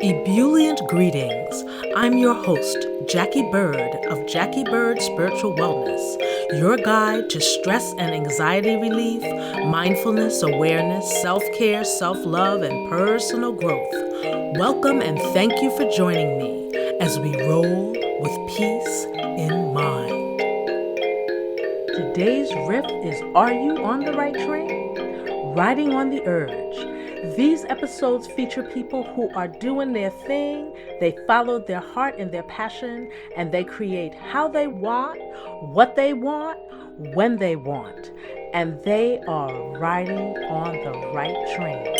Ebullient greetings. I'm your host, Jacquie Bird of Jacquie Bird Spiritual Wellness, your guide to stress and anxiety relief, mindfulness, awareness, self-care, self-love, and personal growth. Welcome and thank you for joining me as we roll with peace in mind. Today's riff is Are You on the Right Train? Riding on the Urge. These episodes feature people who are doing their thing, they follow their heart and their passion, and they create how they want, what they want, when they want, and they are riding on the right train.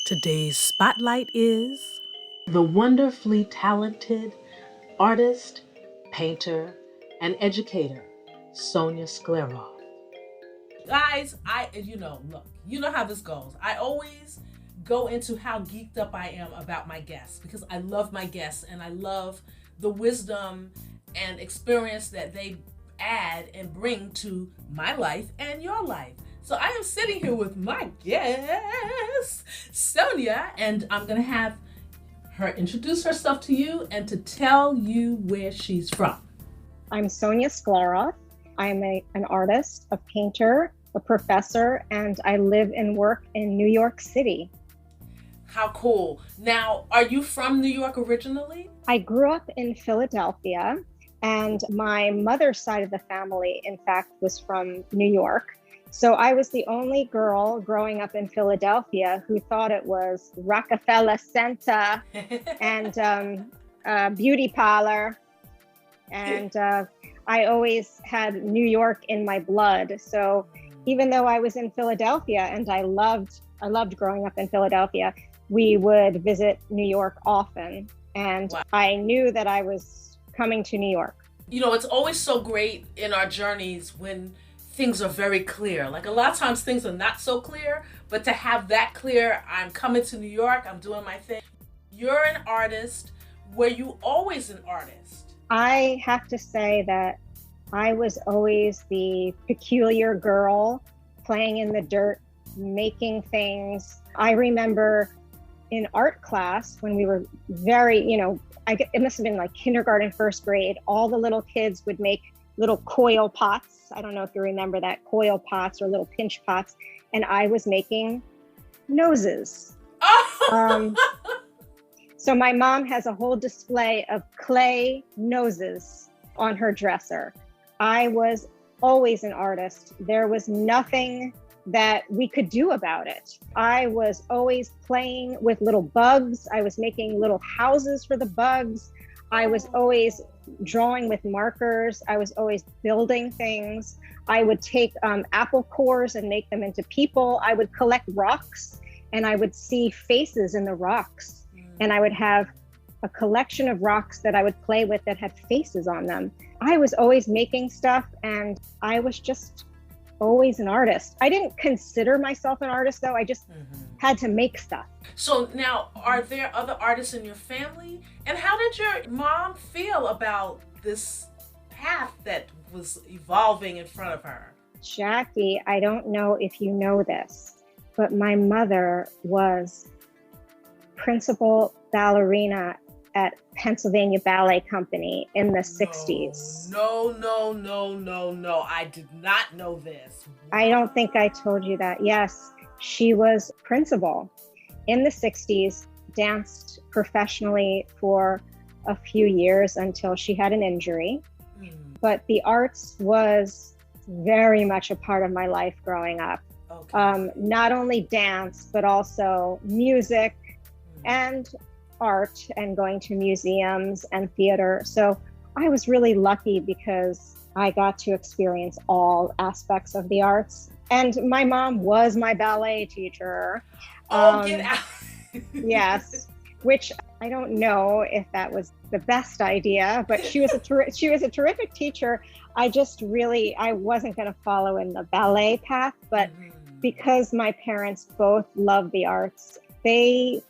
Today's spotlight is the wonderfully talented artist, painter, and educator, Sonya Sklaroff. Guys, look, you know how this goes. I always go into how geeked up I am about my guests because I love my guests and I love the wisdom and experience that they add and bring to my life and your life. So I am sitting here with my guest, Sonya, and I'm going to have her introduce herself to you and to tell you where she's from. I'm Sonya Sklaroff. I'm an artist, a painter, a professor, and I live and work in New York City. How cool. Now, are you from New York originally? I grew up in Philadelphia, and my mother's side of the family, in fact, was from New York. So I was the only girl growing up in Philadelphia who thought it was Rockefeller Center and a beauty parlor. And I always had New York in my blood. So even though I was in Philadelphia and I loved growing up in Philadelphia, we would visit New York often. And wow. I knew that I was coming to New York. You know, it's always so great in our journeys when things are very clear. Like a lot of times things are not so clear, but to have that clear, I'm coming to New York, I'm doing my thing. You're an artist. Were you always an artist? I have to say that I was always the peculiar girl playing in the dirt, making things. I remember in art class when we were very, it must have been like kindergarten, first grade, all the little kids would make little coil pots. I don't know if you remember that, coil pots or little pinch pots. And I was making noses. So my mom has a whole display of clay noses on her dresser. I was always an artist. There was nothing that we could do about it. I was always playing with little bugs. I was making little houses for the bugs. I was always drawing with markers. I was always building things. I would take apple cores and make them into people. I would collect rocks and I would see faces in the rocks. And I would have a collection of rocks that I would play with that had faces on them. I was always making stuff and I was just always an artist. I didn't consider myself an artist though. I just had to make stuff. So now, are there other artists in your family? And how did your mom feel about this path that was evolving in front of her? Jacquie, I don't know if you know this, but my mother was principal ballerina at Pennsylvania Ballet Company in the 60s. No. I did not know this. I don't think I told you that. Yes, she was principal in the 60s, danced professionally for a few years until she had an injury. But the arts was very much a part of my life growing up. Okay. Not only dance, but also music and art and going to museums and theater. So I was really lucky because I got to experience all aspects of the arts. And my mom was my ballet teacher. Get out. Yes, which I don't know if that was the best idea, but she was a terrific teacher. I wasn't going to follow in the ballet path, but because my parents both loved the arts, they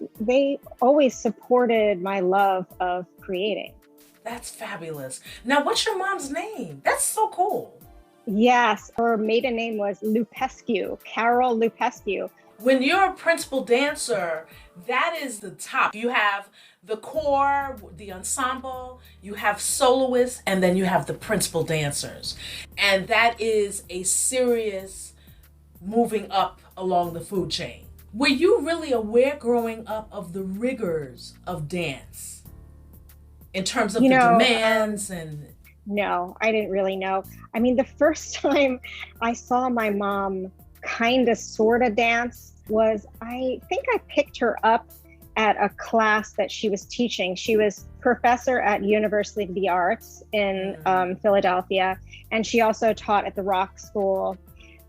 always supported my love of creating. That's fabulous. Now, what's your mom's name? That's so cool. Yes, her maiden name was Lupescu, Carol Lupescu. When you're a principal dancer, that is the top. You have the core, the ensemble, you have soloists, and then you have the principal dancers. And that is a serious moving up along the food chain. Were you really aware growing up of the rigors of dance in terms of the demands and... No, I didn't really know. I mean, the first time I saw my mom kind of sort of dance was, I think I picked her up at a class that she was teaching. She was professor at University of the Arts in Philadelphia, and she also taught at the Rock School.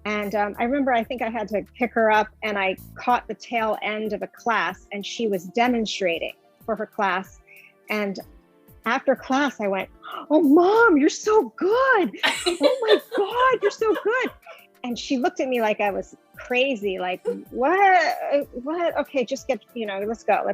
And I remember, I think I had to pick her up, and I caught the tail end of a class, and she was demonstrating for her class. And after class, I went, "Oh, Mom, you're so good. Oh my God, you're so good." And she looked at me like I was crazy, like, what? Okay, just get, let's go.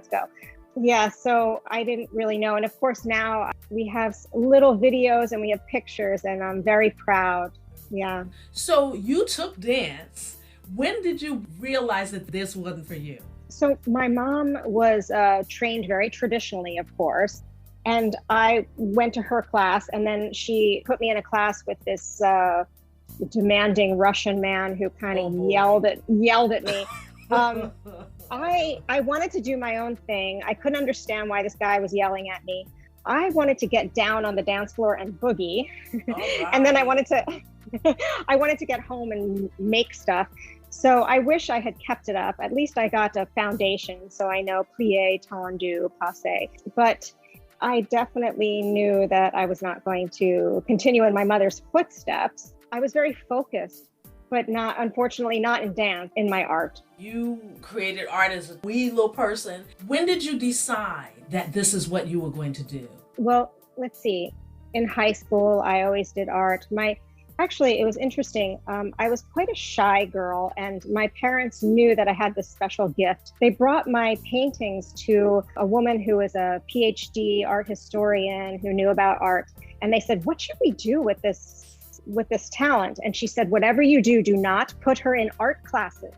Yeah, so I didn't really know. And of course, now we have little videos and we have pictures, and I'm very proud. Yeah. So you took dance. When did you realize that this wasn't for you? So my mom was trained very traditionally, of course. And I went to her class, and then she put me in a class with this demanding Russian man who kind of yelled at me. I wanted to do my own thing. I couldn't understand why this guy was yelling at me. I wanted to get down on the dance floor and boogie. Right. And then I wanted to get home and make stuff. So I wish I had kept it up. At least I got a foundation, so I know plie, tendu, passe. But I definitely knew that I was not going to continue in my mother's footsteps. I was very focused, but unfortunately not in dance, in my art. You created art as a wee little person. When did you decide that this is what you were going to do? Well, let's see. In high school, I always did art. Actually, it was interesting. I was quite a shy girl, and my parents knew that I had this special gift. They brought my paintings to a woman who was a PhD art historian who knew about art. And they said, "What should we do with this talent?" And she said, "Whatever you do, do not put her in art classes."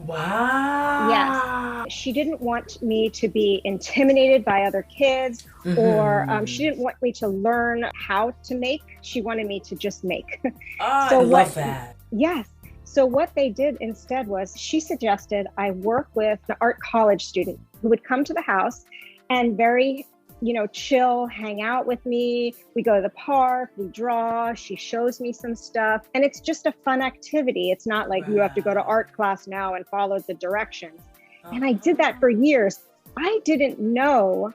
Wow. Yes. She didn't want me to be intimidated by other kids, or she didn't want me to learn how to make. She wanted me to just make. I love that. Yes. So what they did instead was, she suggested I work with an art college student who would come to the house and very chill, hang out with me. We go to the park, we draw, she shows me some stuff. And it's just a fun activity. It's not like you have to go to art class now and follow the directions. And I did that for years. I didn't know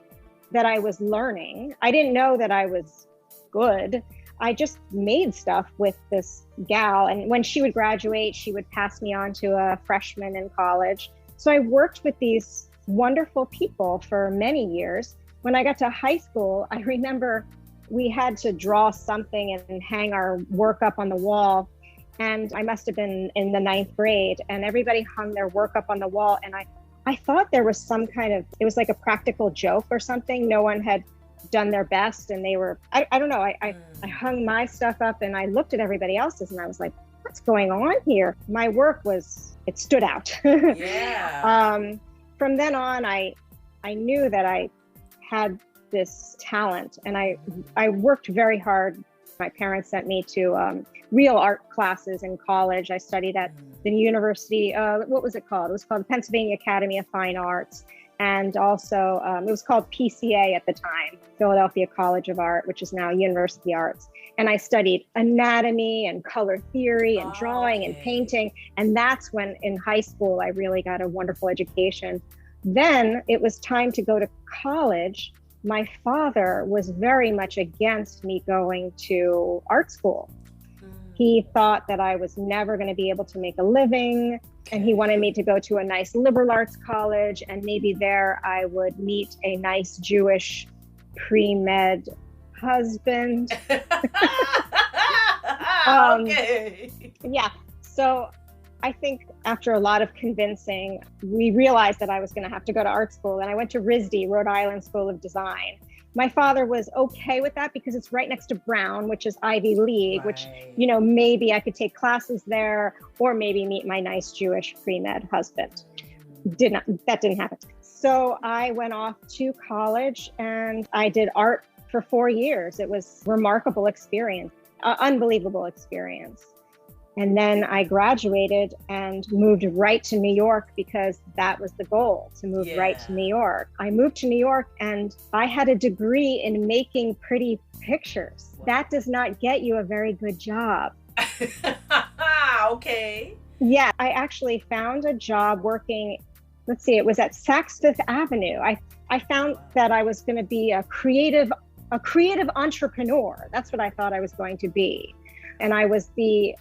that I was learning. I didn't know that I was good. I just made stuff with this gal. And when she would graduate, she would pass me on to a freshman in college. So I worked with these wonderful people for many years. When I got to high school, I remember we had to draw something and hang our work up on the wall. And I must have been in the 9th grade, and everybody hung their work up on the wall. And I thought there was some kind of, it was like a practical joke or something. No one had done their best, and they were, I don't know. I hung my stuff up, and I looked at everybody else's, and I was like, what's going on here? My work it stood out. Yeah. From then on, I knew that I had this talent, and I worked very hard. My parents sent me to real art classes in college. I studied at the university, what was it called? It was called the Pennsylvania Academy of Fine Arts. And also, it was called PCA at the time, Philadelphia College of Art, which is now University Arts. And I studied anatomy and color theory and drawing and painting. And that's when, in high school, I really got a wonderful education. Then it was time to go to college. My father was very much against me going to art school. He thought that I was never going to be able to make a living, and he wanted me to go to a nice liberal arts college, and maybe there I would meet a nice Jewish pre-med husband. Okay. Yeah. So I think after a lot of convincing, we realized that I was going to have to go to art school. And I went to RISD, Rhode Island School of Design. My father was okay with that because it's right next to Brown, which is Ivy League, which, Right. maybe I could take classes there or maybe meet my nice Jewish pre-med husband. That didn't happen. So I went off to college and I did art for 4 years. It was a remarkable experience, unbelievable experience. And then I graduated and moved right to New York because that was the goal, to move right to New York. I moved to New York and I had a degree in making pretty pictures. Wow. That does not get you a very good job. Okay. Yeah, I actually found a job working, it was at Saks Fifth Avenue. I found that I was going to be a creative entrepreneur. That's what I thought I was going to be. And I was the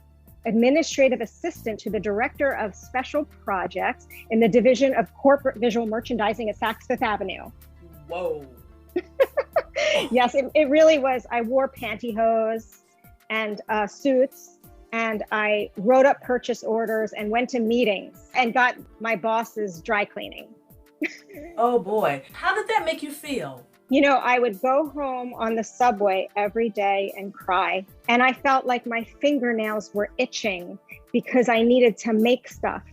administrative assistant to the director of special projects in the division of corporate visual merchandising at Saks Fifth Avenue. Whoa. Yes, it really was. I wore pantyhose and suits, and I wrote up purchase orders and went to meetings and got my boss's dry cleaning. Oh boy. How did that make you feel? I would go home on the subway every day and cry. And I felt like my fingernails were itching because I needed to make stuff.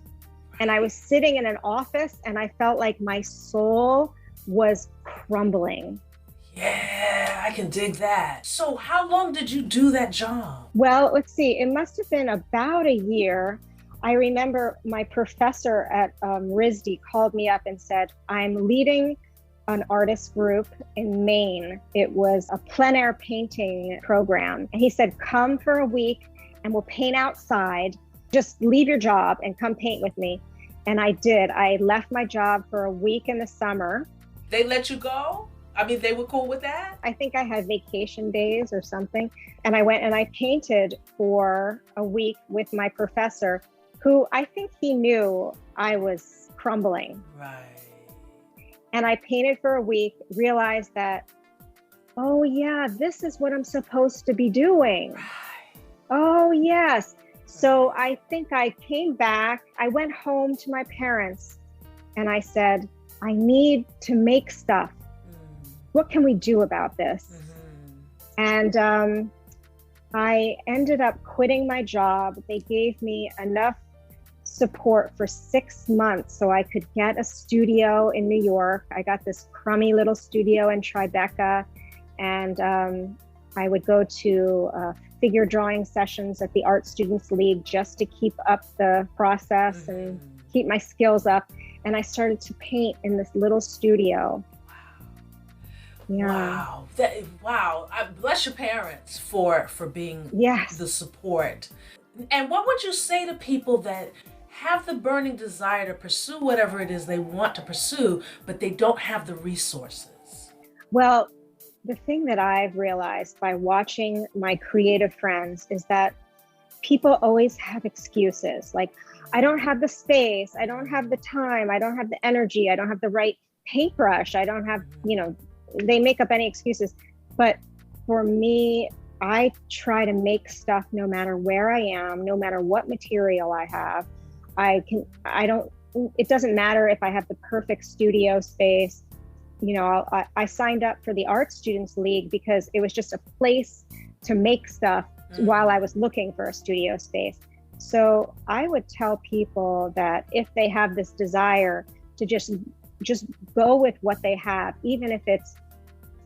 And I was sitting in an office and I felt like my soul was crumbling. Yeah, I can dig that. So how long did you do that job? Well, let's see. It must have been about a year. I remember my professor at RISD called me up and said, I'm leading an artist group in Maine. It was a plein air painting program. And he said, come for a week and we'll paint outside. Just leave your job and come paint with me. And I did. I left my job for a week in the summer. They let you go? I mean, they were cool with that? I think I had vacation days or something. And I went and I painted for a week with my professor, who I think he knew I was crumbling. Right. And I painted for a week, realized that, oh yeah, this is what I'm supposed to be doing. Right. Oh yes. So I think I came back, I went home to my parents and I said, I need to make stuff. What can we do about this? And I ended up quitting my job. They gave me enough support for 6 months so I could get a studio in New York. I got this crummy little studio in Tribeca, and I would go to figure drawing sessions at the Art Students League just to keep up the process and keep my skills up. And I started to paint in this little studio. Yeah. Wow. I bless your parents for being Yes. the support. And what would you say to people that have the burning desire to pursue whatever it is they want to pursue, but they don't have the resources? Well, the thing that I've realized by watching my creative friends is that people always have excuses. Like, I don't have the space, I don't have the time, I don't have the energy, I don't have the right paintbrush, I don't have, they make up any excuses. But for me, I try to make stuff no matter where I am, no matter what material I have. It doesn't matter if I have the perfect studio space. I signed up for the Art Students League because it was just a place to make stuff while I was looking for a studio space. So I would tell people that if they have this desire to just go with what they have, even if it's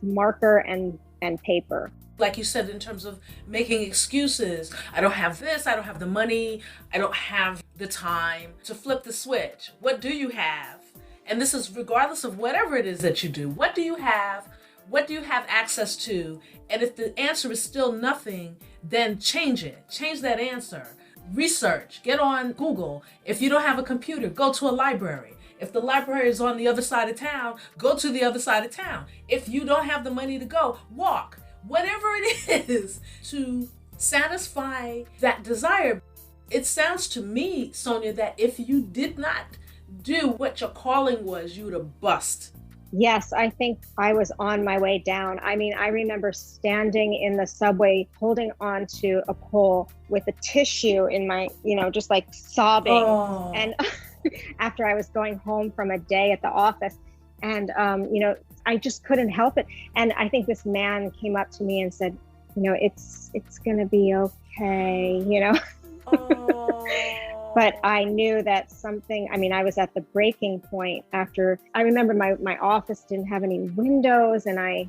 marker and paper. Like you said, in terms of making excuses, I don't have this, I don't have the money, I don't have the time to flip the switch. What do you have? And this is regardless of whatever it is that you do. What do you have? What do you have access to? And if the answer is still nothing, then change it. Change that answer. Research. Get on Google. If you don't have a computer, go to a library. If the library is on the other side of town, go to the other side of town. If you don't have the money to go, walk. Whatever it is to satisfy that desire. It sounds to me, Sonya, that if you did not do what your calling was, you would have bust. Yes, I think I was on my way down. I mean, I remember standing in the subway, holding onto a pole with a tissue in my, just like sobbing. Oh. And after I was going home from a day at the office, And, I just couldn't help it. And I think this man came up to me and said, it's going to be okay, Oh. But I knew that I was at the breaking point after. I remember my office didn't have any windows, and I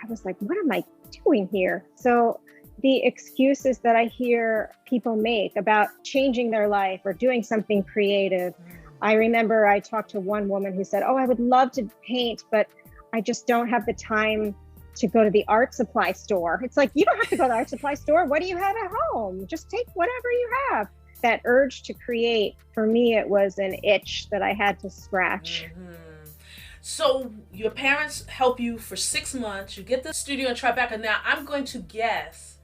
was like, what am I doing here? So the excuses that I hear people make about changing their life or doing something creative. I remember I talked to one woman who said, oh, I would love to paint, but I just don't have the time to go to the art supply store. It's like, you don't have to go to the art supply store. What do you have at home? Just take whatever you have. That urge to create, for me, it was an itch that I had to scratch. Mm-hmm. So your parents help you for 6 months. You get the studio in Tribeca. Now, I'm going to guess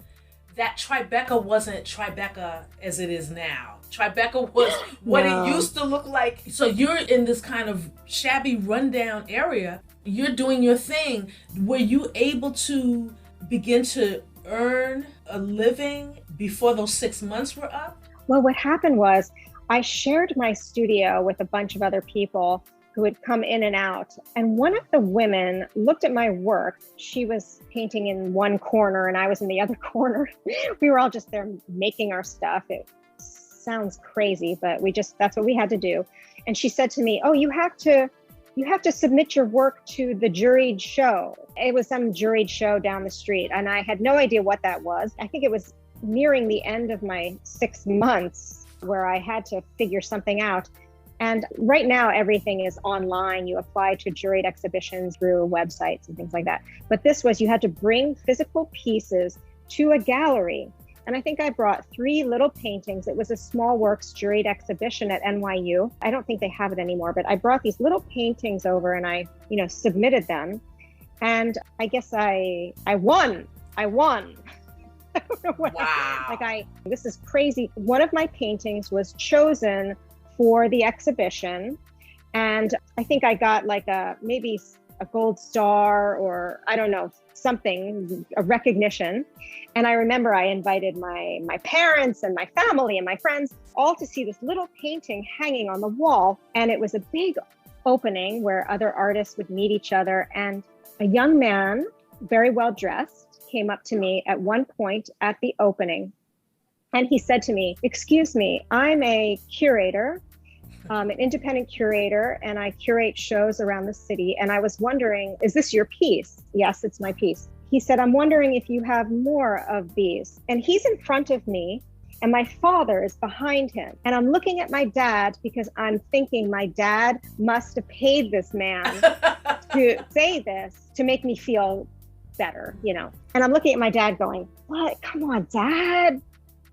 that Tribeca wasn't Tribeca as it is now. Tribeca was what No. it used to look like. So you're in this kind of shabby, rundown area. You're doing your thing. Were you able to begin to earn a living before those 6 months were up? Well, what happened was I shared my studio with a bunch of other people who would come in and out. And one of the women looked at my work. She was painting in one corner and I was in the other corner. We were all just there making our stuff. It sounds crazy, but that's what we had to do. And she said to me, oh, you have to submit your work to the juried show. It was some juried show down the street. And I had no idea what that was. I think it was nearing the end of my 6 months where I had to figure something out. And right now, everything is online. You apply to juried exhibitions through websites and things like that. But this was, you had to bring physical pieces to a gallery. And I think I brought 3 little paintings. It was a small works juried exhibition at NYU. I don't think they have it anymore, but I brought these little paintings over and I, submitted them. And I guess I won. I don't know what. Wow. This is crazy. One of my paintings was chosen for the exhibition. And I think I got maybe a gold star or I don't know, something, a recognition. And I remember I invited my parents and my family and my friends all to see this little painting hanging on the wall. And it was a big opening where other artists would meet each other. And a young man, very well dressed, came up to me at one point at the opening. And he said to me, excuse me, I'm a curator, an independent curator, and I curate shows around the city. And I was wondering, is this your piece? Yes, it's my piece. He said, I'm wondering if you have more of these. And he's in front of me and my father is behind him. And I'm looking at my dad because I'm thinking my dad must have paid this man to say this to make me feel better, And I'm looking at my dad going, what? Come on, Dad.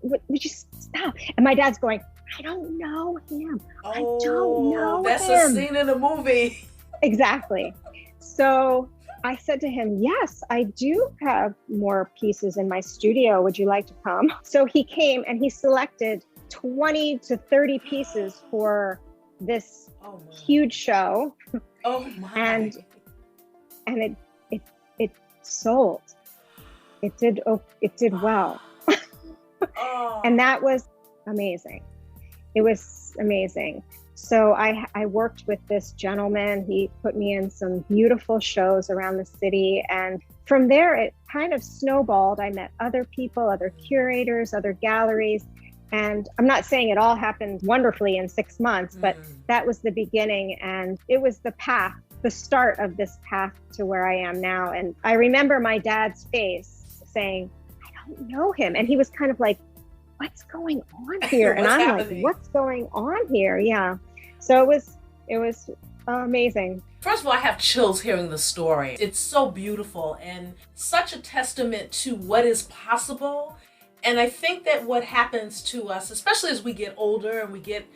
Would you stop? And my dad's going, I don't know him. Oh, I don't know that's him. a scene in a movie. Exactly. So I said to him, yes, I do have more pieces in my studio. Would you like to come? So he came and he selected 20 to 30 pieces for this huge show. Oh my. And it sold. It did well. Oh. And that was amazing. It was amazing. So I worked with this gentleman. He put me in some beautiful shows around the city. And from there, it kind of snowballed. I met other people, other curators, other galleries. And I'm not saying it all happened wonderfully in 6 months, but that was the beginning. And it was the path, the start of this path to where I am now. And I remember my dad's face saying, I don't know him. And he was kind of like, what's going on here? And I'm happening? Like, what's going on here? Yeah. So it was amazing. First of all, I have chills hearing the story. It's so beautiful and such a testament to what is possible. And I think that what happens to us, especially as we get older and we get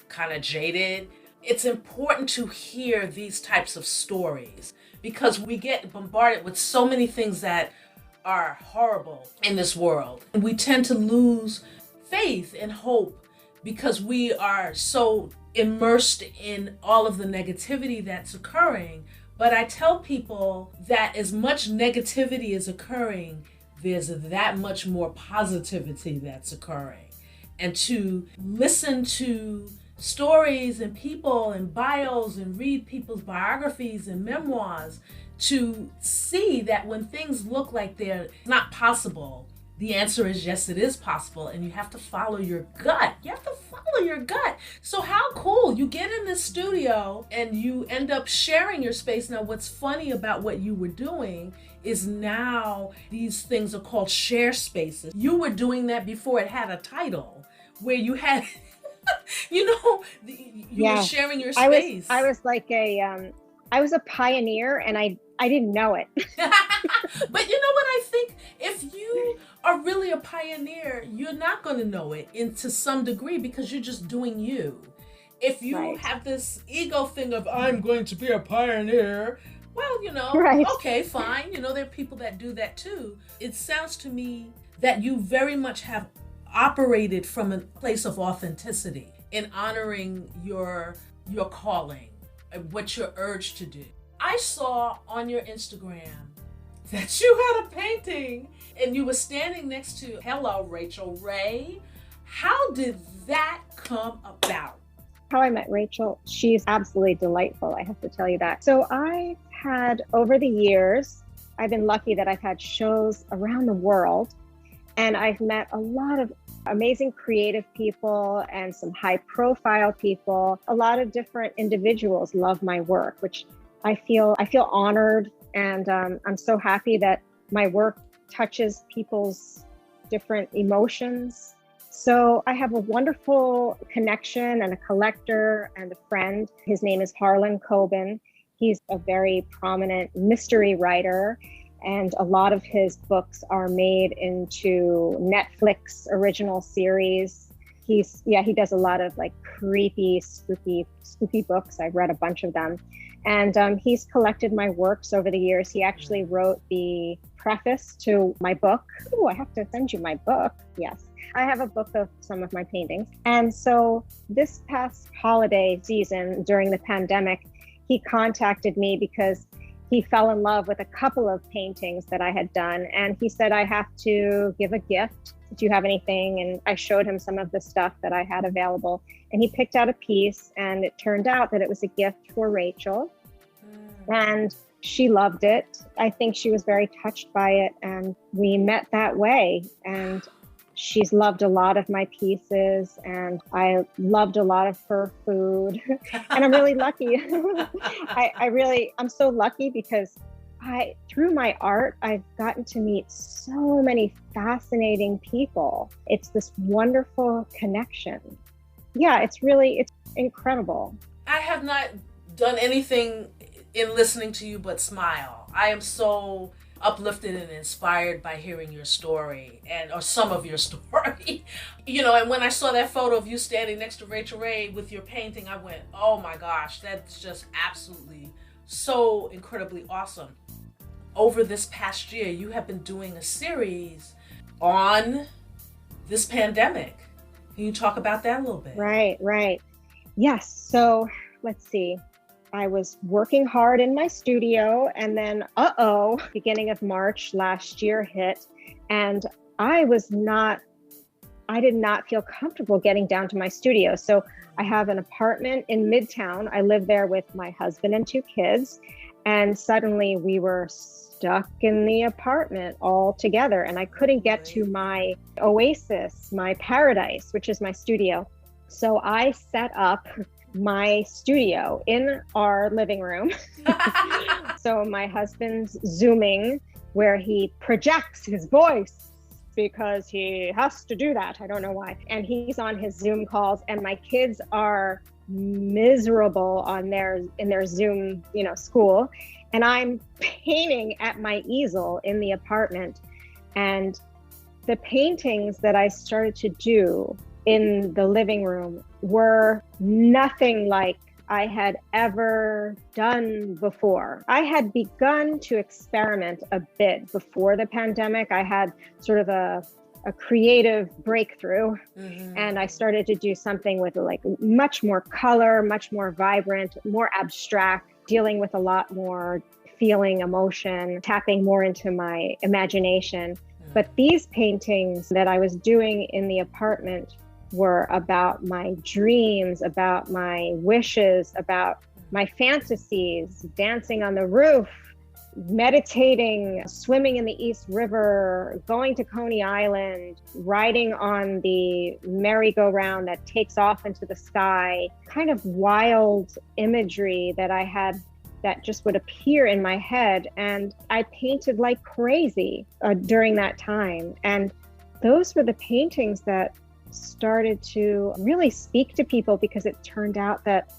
kind of jaded, it's important to hear these types of stories because we get bombarded with so many things that are horrible in this world. And we tend to lose faith and hope because we are so immersed in all of the negativity that's occurring. But I tell people that as much negativity is occurring, there's that much more positivity that's occurring. And to listen to stories and people and bios and read people's biographies and memoirs to see that when things look like they're not possible, the answer is yes, it is possible, and you have to follow your gut. You have to follow your gut. So how cool. You get in this studio and you end up sharing your space. Now, what's funny about what you were doing is now these things are called share spaces. You were doing that before it had a title, where you had, you were sharing your space. I was like I was a pioneer, and I didn't know it. But you know what I think? If you are really a pioneer, you're not going to know it to some degree because you're just doing you. If you have this ego thing of, I'm going to be a pioneer, well, okay, fine. There are people that do that too. It sounds to me that you very much have operated from a place of authenticity in honoring your calling, what you're urged to do. I saw on your Instagram that you had a painting and you were standing next to, hello, Rachel Ray. How did that come about? How I met Rachel, she's absolutely delightful, I have to tell you that. So I had, over the years, I've been lucky that I've had shows around the world, and I've met a lot of amazing creative people and some high profile people. A lot of different individuals love my work, which I feel honored, and I'm so happy that my work touches people's different emotions. So I have a wonderful connection and a collector and a friend. His name is Harlan Coben. He's a very prominent mystery writer, and a lot of his books are made into Netflix original series. He does a lot of like creepy, spooky books. I've read a bunch of them. And he's collected my works over the years. He actually wrote the preface to my book. Oh, I have to send you my book. Yes, I have a book of some of my paintings. And so this past holiday season during the pandemic, he contacted me because he fell in love with a couple of paintings that I had done. And he said, I have to give a gift. Do you have anything? And I showed him some of the stuff that I had available. And he picked out a piece, and it turned out that it was a gift for Rachel. And she loved it. I think she was very touched by it, and we met that way. And she's loved a lot of my pieces, and I loved a lot of her food. And I'm really lucky. I'm so lucky because through my art, I've gotten to meet so many fascinating people. It's this wonderful connection. Yeah, it's incredible. I have not done anything in listening to you but smile. I am so uplifted and inspired by hearing your story or some of your story. And when I saw that photo of you standing next to Rachel Ray with your painting, I went, oh my gosh, that's just absolutely so incredibly awesome. Over this past year, you have been doing a series on this pandemic. Can you talk about that a little bit? Right. Yes. So let's see. I was working hard in my studio, and then, beginning of March last year hit, and I did not feel comfortable getting down to my studio. So I have an apartment in Midtown. I live there with my husband and 2 kids. And suddenly we were stuck in the apartment all together, and I couldn't get to my oasis, my paradise, which is my studio. So I set up my studio in our living room. So my husband's Zooming, where he projects his voice because he has to do that. I don't know why. And he's on his Zoom calls, and my kids are miserable in their Zoom, school. And I'm painting at my easel in the apartment. And the paintings that I started to do in the living room were nothing like I had ever done before. I had begun to experiment a bit before the pandemic. I had sort of a creative breakthrough, and I started to do something with like much more color, much more vibrant, more abstract, dealing with a lot more feeling, emotion, tapping more into my imagination. But these paintings that I was doing in the apartment were about my dreams, about my wishes, about my fantasies, dancing on the roof, meditating, swimming in the East River, going to Coney Island, riding on the merry-go-round that takes off into the sky, kind of wild imagery that I had that just would appear in my head. And I painted like crazy during that time. And those were the paintings that started to really speak to people, because it turned out that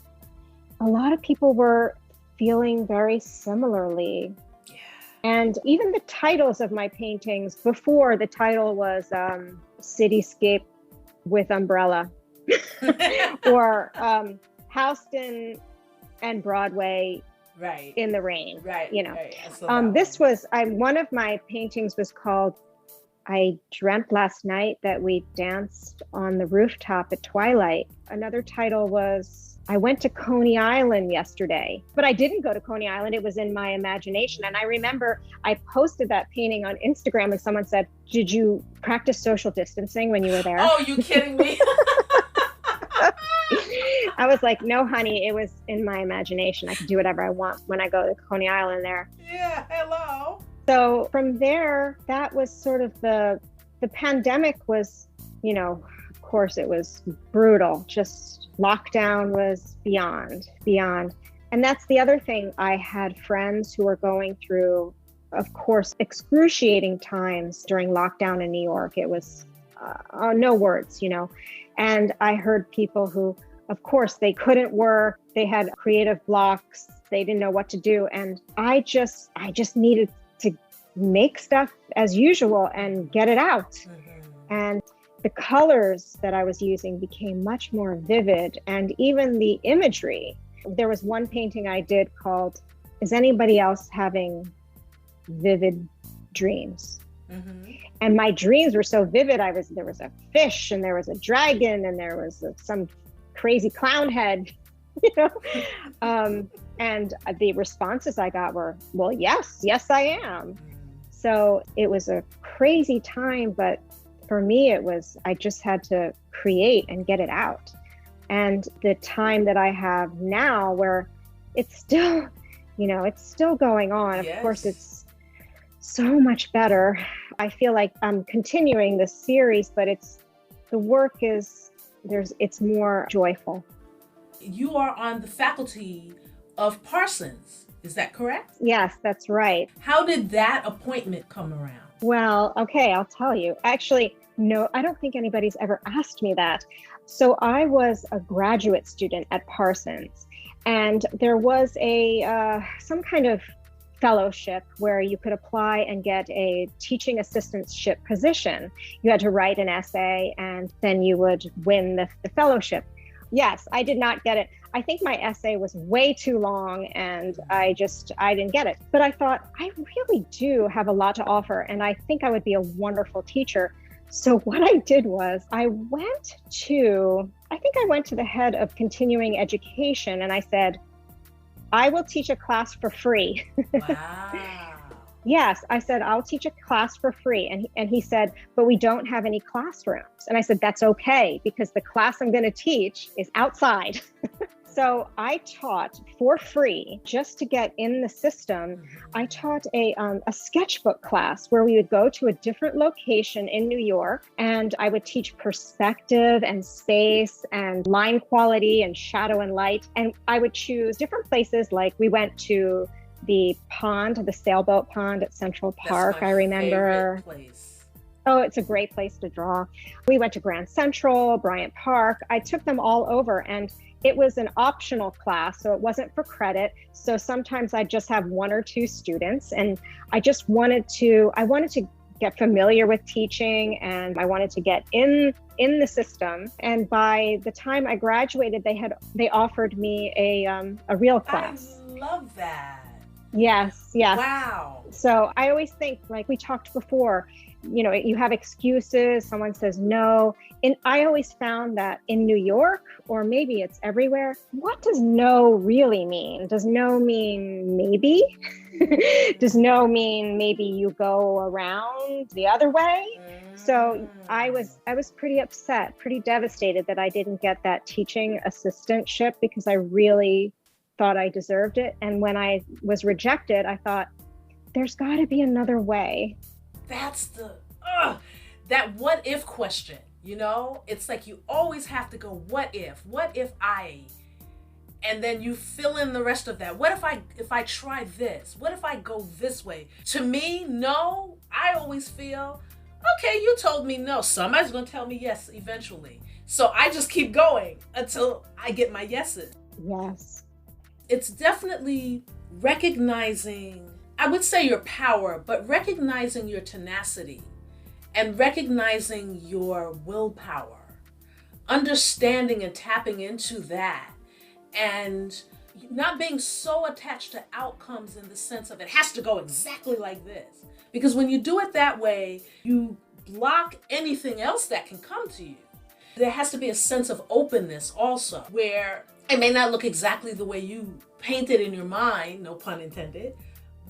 a lot of people were feeling very similarly. Yeah. And even the titles of my paintings, before the title was Cityscape with Umbrella or Houston and Broadway in the rain. Right. You know, right. This was one of my paintings was called I Dreamt Last Night That We Danced on the Rooftop at Twilight. Another title was I Went to Coney Island Yesterday, but I didn't go to Coney Island. It was in my imagination. And I remember I posted that painting on Instagram and someone said, "Did you practice social distancing when you were there?" Oh, you kidding me? I was like, no, honey, it was in my imagination. I can do whatever I want when I go to Coney Island there. Yeah, hello. So from there, that was sort of the pandemic was, you know, of course it was brutal. Just lockdown was beyond. And that's the other thing. I had friends who were going through, of course, excruciating times during lockdown in New York. It was no words, you know. And I heard people who, of course, they couldn't work. They had creative blocks. They didn't know what to do. And I just needed to make stuff as usual and get it out. Mm-hmm. And the colors that I was using became much more vivid, and even the imagery. There was one painting I did called, Is Anybody Else Having Vivid Dreams? Mm-hmm. And my dreams were so vivid. There was a fish, and there was a dragon, and there was some crazy clown head, you know? And the responses I got were, well, yes, I am. So it was a crazy time, but for me, I just had to create and get it out. And the time that I have now, where it's still, you know, it's still going on. Yes. Of course, it's so much better. I feel like I'm continuing this series, but it's more joyful. You are on the faculty of Parsons. Is that correct? Yes, that's right. How did that appointment come around? Well, okay, I'll tell you. Actually, no, I don't think anybody's ever asked me that. So I was a graduate student at Parsons, and there was some kind of fellowship where you could apply and get a teaching assistantship position. You had to write an essay, and then you would win the fellowship. Yes, I did not get it. I think my essay was way too long, and I didn't get it. But I thought, I really do have a lot to offer, and I think I would be a wonderful teacher. So what I did was I went to the head of continuing education, and I said, I will teach a class for free. Wow. Yes, I said, I'll teach a class for free. And he said, but we don't have any classrooms. And I said, that's okay, because the class I'm going to teach is outside. So I taught for free, just to get in the system. I taught a sketchbook class where we would go to a different location in New York, and I would teach perspective and space and line quality and shadow and light. And I would choose different places. Like we went to the sailboat pond at Central Park. I remember. Place. Oh, it's a great place to draw. We went to Grand Central, Bryant Park. I took them all over, and it was an optional class, so it wasn't for credit. So sometimes I just have one or two students, and I wanted to get familiar with teaching, and I wanted to get in the system. And by the time I graduated, they offered me a real class. I love that. Yes. Wow. So I always think, like we talked before, you know, you have excuses, someone says no. And I always found that in New York, or maybe it's everywhere, what does no really mean? Does no mean maybe? Does no mean maybe you go around the other way? So I was pretty upset, pretty devastated that I didn't get that teaching assistantship because I really thought I deserved it. And when I was rejected, I thought, there's got to be another way. That's that what if question, you know? It's like you always have to go, what if I, and then you fill in the rest of that. What if I try this? What if I go this way? To me, no, I always feel, okay, you told me no. Somebody's going to tell me yes eventually. So I just keep going until I get my yeses. Yes. It's definitely recognizing, I would say your power, but recognizing your tenacity and recognizing your willpower, understanding and tapping into that, and not being so attached to outcomes in the sense of it has to go exactly like this. Because when you do it that way, you block anything else that can come to you. There has to be a sense of openness also, where it may not look exactly the way you paint it in your mind, no pun intended,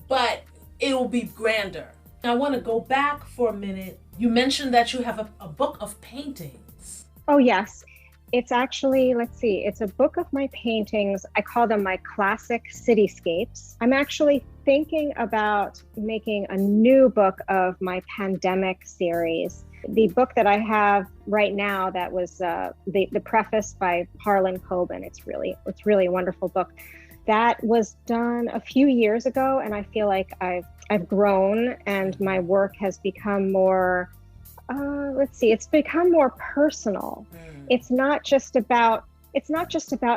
but it will be grander. I want to go back for a minute. You mentioned that you have a book of paintings. Oh, yes. It's actually, let's see, it's a book of my paintings. I call them my classic cityscapes. I'm actually thinking about making a new book of my pandemic series. The book that I have right now, that was the preface by Harlan Coben. It's really a wonderful book. That was done a few years ago, and I feel like I've grown and my work has become more, it's become more personal. It's not just about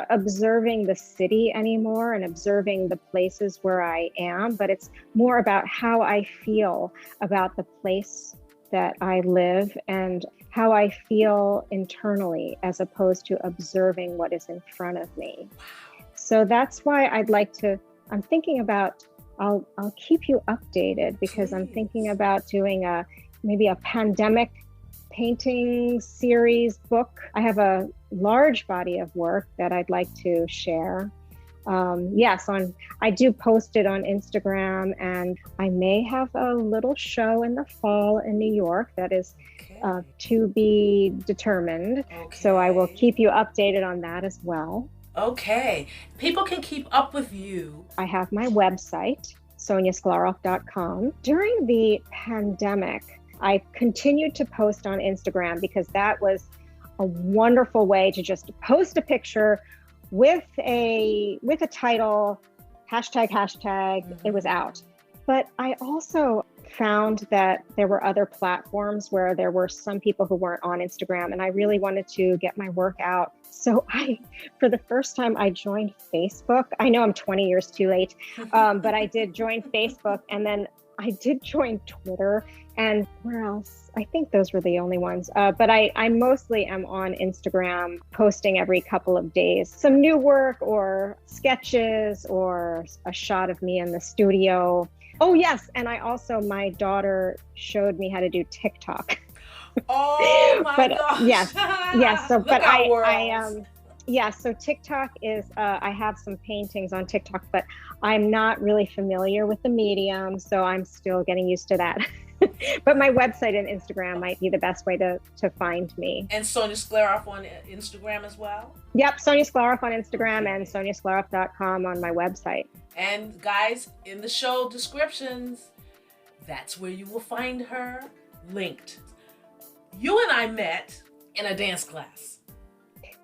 observing the city anymore and observing the places where I am, but it's more about how I feel about the place that I live and how I feel internally, as opposed to observing what is in front of me. So that's why I'm thinking about, I'll keep you updated, because I'm thinking about doing maybe a pandemic painting series book. I have a large body of work that I'd like to share. I do post it on Instagram, and I may have a little show in the fall in New York that is to be determined. Okay. So I will keep you updated on that as well. Okay. People can keep up with you. I have my website, sonyaSklaroff.com. During the pandemic, I continued to post on Instagram because that was a wonderful way to just post a picture with a title, hashtag, it was out. But I also found that there were other platforms where there were some people who weren't on Instagram, and I really wanted to get my work out. So for the first time, I joined Facebook. I know I'm 20 years too late, but I did join Facebook, and then I did join Twitter, and where else? I think those were the only ones. But I mostly am on Instagram, posting every couple of days some new work or sketches or a shot of me in the studio. Oh, yes. And my daughter showed me how to do TikTok. Oh my gosh. Yes. So, so TikTok is, I have some paintings on TikTok, but I'm not really familiar with the medium, so I'm still getting used to that. But my website and Instagram might be the best way to find me. And Sonya Sklaroff on Instagram as well? Yep, Sonya Sklaroff on Instagram and SonyaSklaroff.com on my website. And guys, in the show descriptions, that's where you will find her linked. You and I met in a dance class.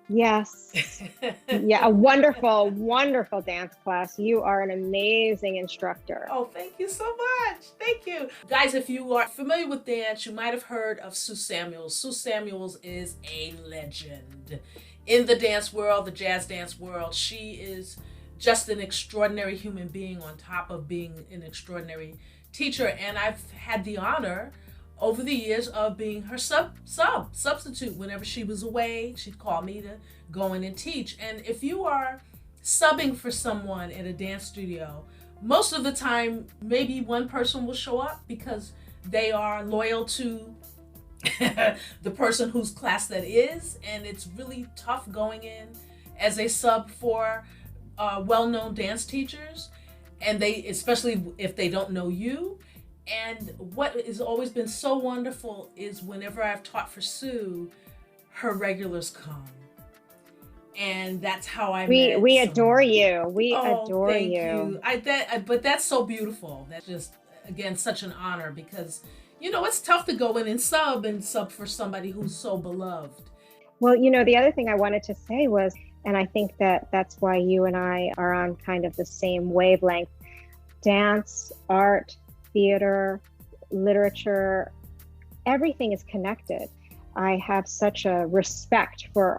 Yes. Yeah, a wonderful, wonderful dance class. You are an amazing instructor. Oh, thank you so much. Thank you. Guys, if you are familiar with dance, you might have heard of Sue Samuels. Sue Samuels is a legend in the dance world, the jazz dance world. She is just an extraordinary human being on top of being an extraordinary teacher. And I've had the honor over the years of being her substitute. Whenever she was away, she'd call me to go in and teach. And if you are subbing for someone in a dance studio, most of the time, maybe one person will show up because they are loyal to the person whose class that is. And it's really tough going in as a sub for well-known dance teachers. And they, especially if they don't know you. And what has always been so wonderful is whenever I've taught for Sue, her regulars come. And that's how I met we Sonya. adore you. We adore thank you. But that's so beautiful. That's just, again, such an honor because, you know, it's tough to go in and sub for somebody who's so beloved. Well, you know, the other thing I wanted to say was, and I think that that's why you and I are on kind of the same wavelength, dance, art, theater, literature, everything is connected. I have such a respect for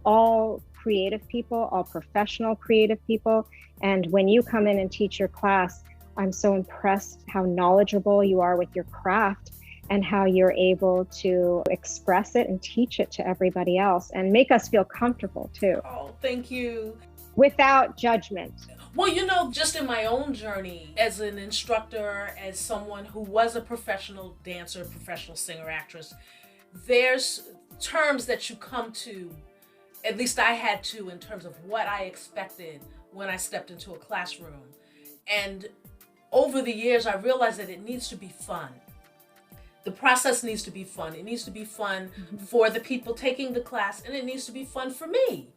all creative people, all professional creative people. And when you come in and teach your class, I'm so impressed how knowledgeable you are with your craft and how you're able to express it and teach it to everybody else and make us feel comfortable too. Oh, thank you. Without judgment. Well, you know, just in my own journey as an instructor, as someone who was a professional dancer, professional singer, actress, there's terms that you come to, at least I had to, in terms of what I expected when I stepped into a classroom. And over the years, I realized that it needs to be fun. The process needs to be fun. It needs to be fun for the people taking the class, and it needs to be fun for me.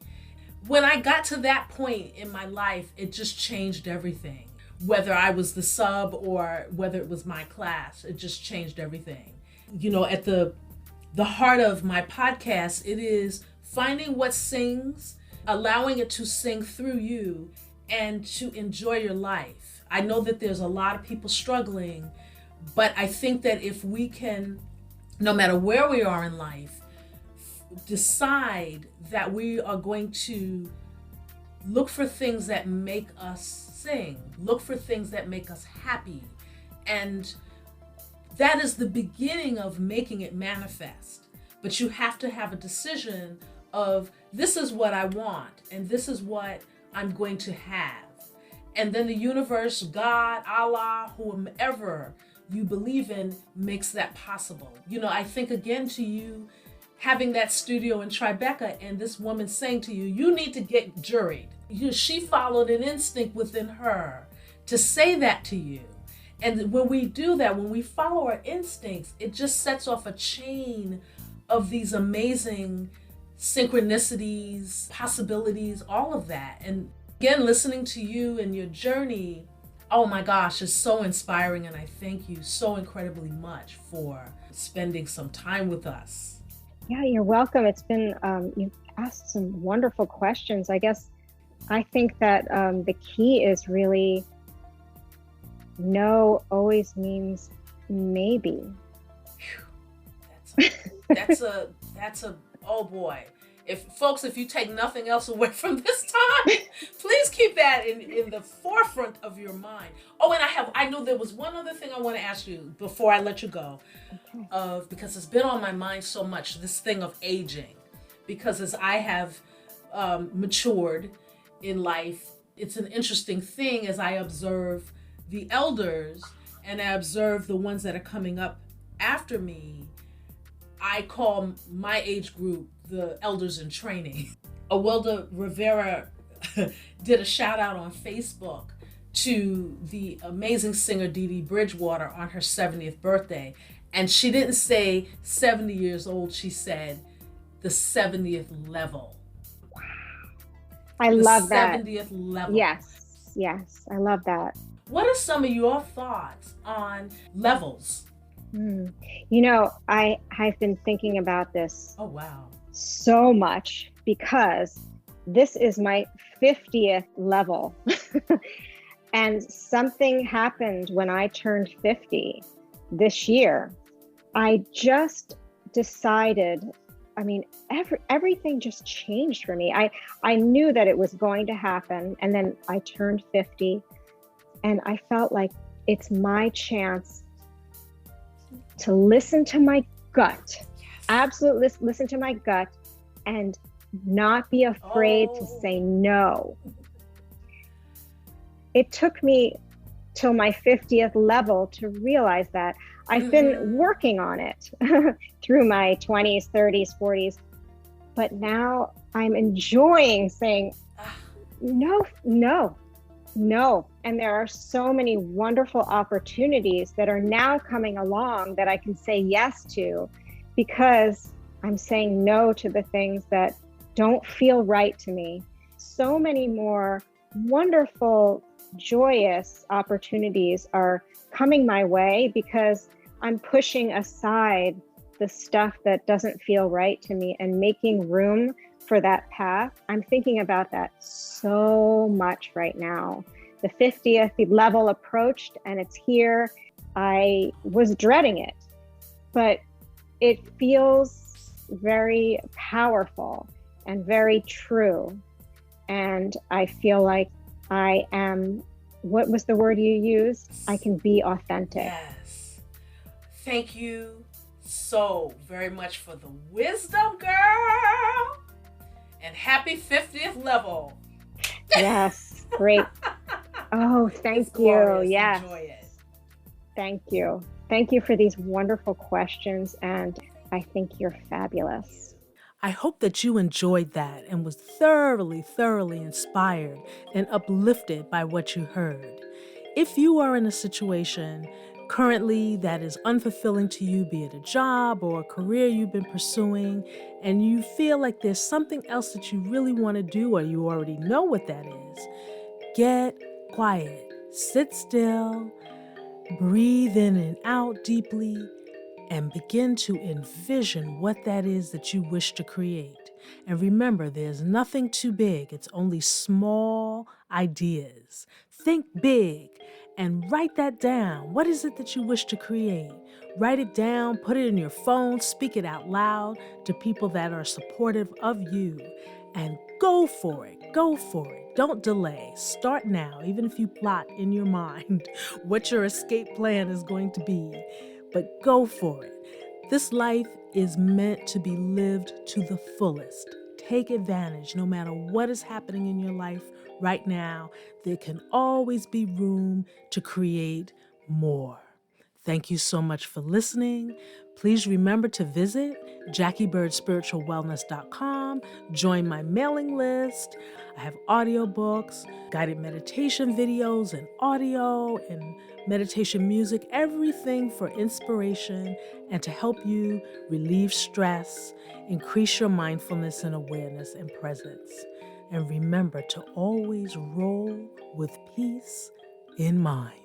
When I got to that point in my life, it just changed everything. Whether I was the sub or whether it was my class, it just changed everything. You know, at the heart of my podcast, it is finding what sings, allowing it to sing through you, and to enjoy your life. I know that there's a lot of people struggling, but I think that if we can, no matter where we are in life, decide that we are going to look for things that make us sing, look for things that make us happy. And that is the beginning of making it manifest. But you have to have a decision of, this is what I want, and this is what I'm going to have. And then the universe, God, Allah, whomever you believe in, makes that possible. You know, I think again to you, having that studio in Tribeca and this woman saying to you, you need to get juried. She followed an instinct within her to say that to you. And when we do that, when we follow our instincts, it just sets off a chain of these amazing synchronicities, possibilities, all of that. And again, listening to you and your journey, oh my gosh, is so inspiring. And I thank you so incredibly much for spending some time with us. Yeah, you're welcome. It's been, you've asked some wonderful questions. I think that the key is really, no always means maybe. That's a, oh boy. If you take nothing else away from this time, please keep that in the forefront of your mind. Oh, and I know there was one other thing I want to ask you before I let you go, because it's been on my mind so much, this thing of aging. Because as I have matured in life, it's an interesting thing as I observe the elders and I observe the ones that are coming up after me. I call my age group the elders in training. Awilda Rivera did a shout out on Facebook to the amazing singer Dee Dee Bridgewater on her 70th birthday. And she didn't say 70 years old, she said the 70th level. Wow. I love that. 70th level. Yes, I love that. What are some of your thoughts on levels? You know, I've been thinking about this. Oh, wow. So much, because this is my 50th level. And something happened when I turned 50 this year. I just decided, I mean, everything just changed for me. I knew that it was going to happen. And then I turned 50 and I felt like it's my chance to listen to my gut. Yes. Absolutely listen to my gut and not be afraid to say no. It took me till my 50th level to realize that. I've been working on it through my 20s, 30s, 40s, but now I'm enjoying saying, no, No. And there are so many wonderful opportunities that are now coming along that I can say yes to because I'm saying no to the things that don't feel right to me. So many more wonderful, joyous opportunities are coming my way because I'm pushing aside the stuff that doesn't feel right to me and making room for that path. I'm thinking about that so much right now. The 50th level approached and it's here. I was dreading it, but it feels very powerful and very true. And I feel like I am, what was the word you used? I can be authentic. Yes. Thank you so very much for the wisdom, girl. And happy 50th level. Yes, great. Oh, thank It's you. glorious. Yes. Enjoy it. Thank you. Thank you for these wonderful questions. And I think you're fabulous. I hope that you enjoyed that and was thoroughly inspired and uplifted by what you heard. If you are in a situation currently that is unfulfilling to you, be it a job or a career you've been pursuing, and you feel like there's something else that you really want to do or you already know what that is, get quiet, sit still, breathe in and out deeply, and begin to envision what that is that you wish to create. And remember, there's nothing too big, it's only small ideas. Think big and write that down. What is it that you wish to create? Write it down, put it in your phone, speak it out loud to people that are supportive of you, and go for it. Go for it. Don't delay. Start now, even if you plot in your mind what your escape plan is going to be. But go for it. This life is meant to be lived to the fullest. Take advantage no matter what is happening in your life right now. There can always be room to create more. Thank you so much for listening. Please remember to visit JackieBirdSpiritualWellness.com, join my mailing list. I have audiobooks, guided meditation videos, and audio and meditation music, everything for inspiration and to help you relieve stress, increase your mindfulness and awareness and presence. And remember to always roll with peace in mind.